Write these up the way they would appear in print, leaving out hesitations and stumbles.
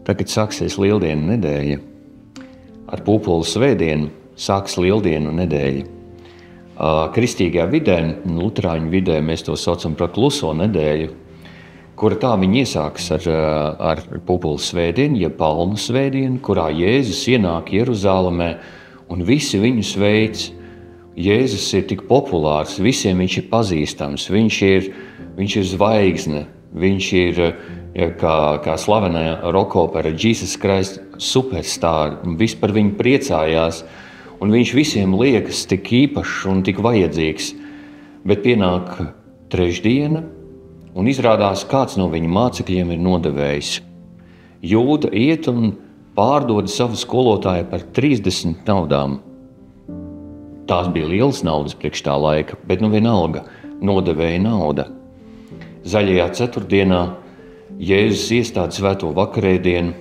Tagad sāksies Lieldienu nedēļa. Ar Pūpolu svētdienu sāks Lieldienu nedēļa. Kristīgajā vidē, luterāņu vidē, mēs to saucam par kluso nedēļu, kura tā viņi iesākas ar Pūpolu svētdienu, ja Palmu svētdienu, kurā Jēzus ienāk Jeruzālemē un visi viņu sveic. Jēzus ir tik populārs, visiem viņš ir pazīstams, viņš ir zvaigzne, viņš ir kā slavenā rockopera Jesus Christ superstar, viss par viņu priecājās, un viņš visiem liekas tik īpašs un tik vajadzīgs. Bet pienāk trešdiena, un izrādās, kāds no viņa mācekļiem ir nodevējis. Jūda iet un pārdod savu skolotāju par 30 naudām. Tās bija lielas naudas priekš tā laika, bet vienalga nodevēja nauda. Zaļajā ceturtdienā Jēzus iestāda svēto vakarēdienu.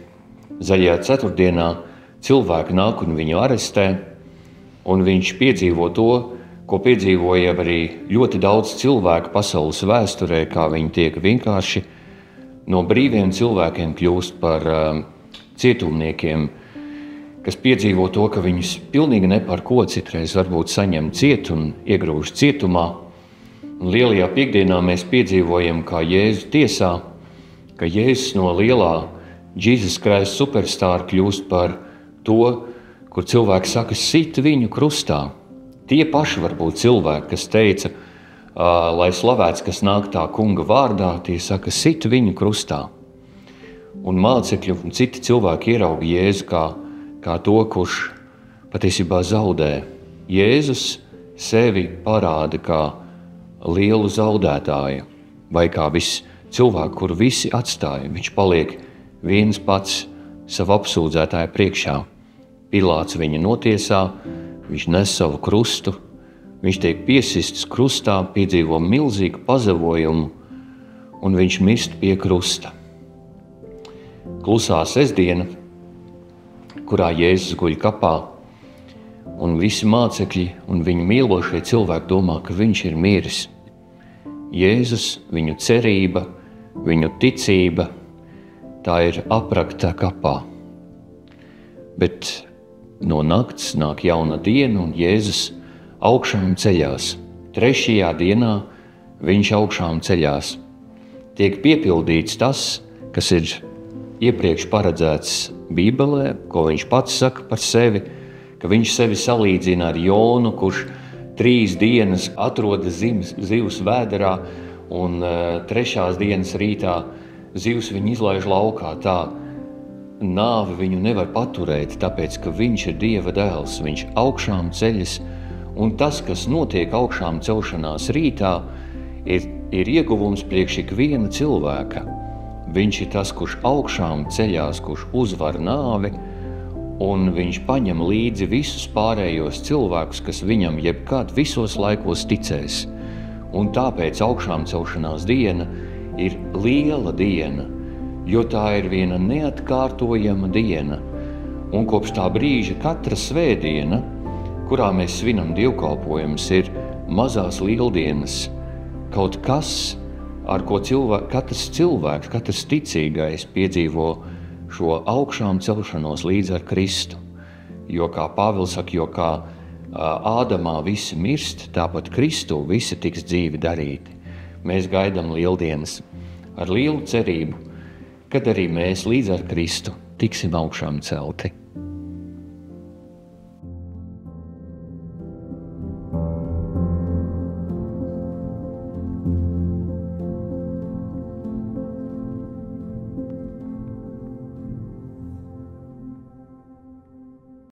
Zaļajā ceturtdienā cilvēki nāk un viņu arestē, un viņš piedzīvo to, ko piedzīvoja arī ļoti daudz cilvēku pasaules vēsturē, kā viņi tiek vienkārši no brīviem cilvēkiem kļūst par cietumniekiem, kas piedzīvo to, ka viņus pilnīgi ne par ko citreiz varbūt saņem ciet un iegrūž cietumā. Un lielajā piekdienā mēs piedzīvojam, kā Jēzu tiesā, ka Jēzus no lielā Jesus Christ superstāra kļūst par to, kur cilvēki saka, sit viņu krustā. Tie paši varbūt cilvēki, kas teica, lai slavēts, kas nāk tā kunga vārdā, tie saka, sit viņu krustā. Un mācekļi un citi cilvēki ierauga Jēzu kā to, kurš patiesībā zaudē. Jēzus sevi parāda kā lielu zaudētāju, vai kā cilvēku, kuru visi atstāja. Viņš paliek viens pats savu apsūdzētāju priekšā. Pilāts viņu notiesā, viņš nes savu krustu, viņš tiek piesists krustā, piedzīvo milzīgu pazemojumu, un viņš mirst pie krusta. Klusā sestdiena, kurā Jēzus guļ kapā, un visi mācekļi un viņu mīlošie cilvēki domā, ka viņš ir miris. Jēzus, viņu cerība, viņu ticība, tā ir aprakta kapā. Bet no nakts nāk jauna diena, un Jēzus augšām ceļās. Trešajā dienā viņš augšām ceļās. Tiek piepildīts tas, kas ir iepriekš paredzēts Bībelē, ko viņš pats saka par sevi, ka viņš sevi salīdzina ar Jonu, kurš 3 dienas atrodas zivs vēderā, un 3. dienas rītā zivs viņu izlaiž laukā. Tā nāve viņu nevar paturēt, tāpēc, ka viņš ir Dieva dēls, viņš augšām ceļas, un tas, kas notiek augšām celšanās rītā, ir ieguvums priekš ikviena cilvēka. Viņš ir tas, kurš augšām ceļās, kurš uzvar nāvi, un viņš paņem līdzi visus pārējos cilvēkus, kas viņam jebkad visos laikos ticēs. Un tāpēc augšām celšanās diena ir liela diena, jo tā ir viena neatkārtojama diena. Un kopš tā brīža katra svētdiena, kurā mēs svinam dievkalpojumus, ir mazās lieldienas. Kaut kas, ar ko katrs cilvēks, katrs ticīgais piedzīvo šo augšām celšanos līdz ar Kristu. Jo, kā Pāvils saka, jo kā Ādamā visi mirst, tāpat Kristu visi tiks dzīvi darīti. Mēs gaidām lieldienas ar lielu cerību, kad arī mēs līdz ar Kristu tiksim augšām celti.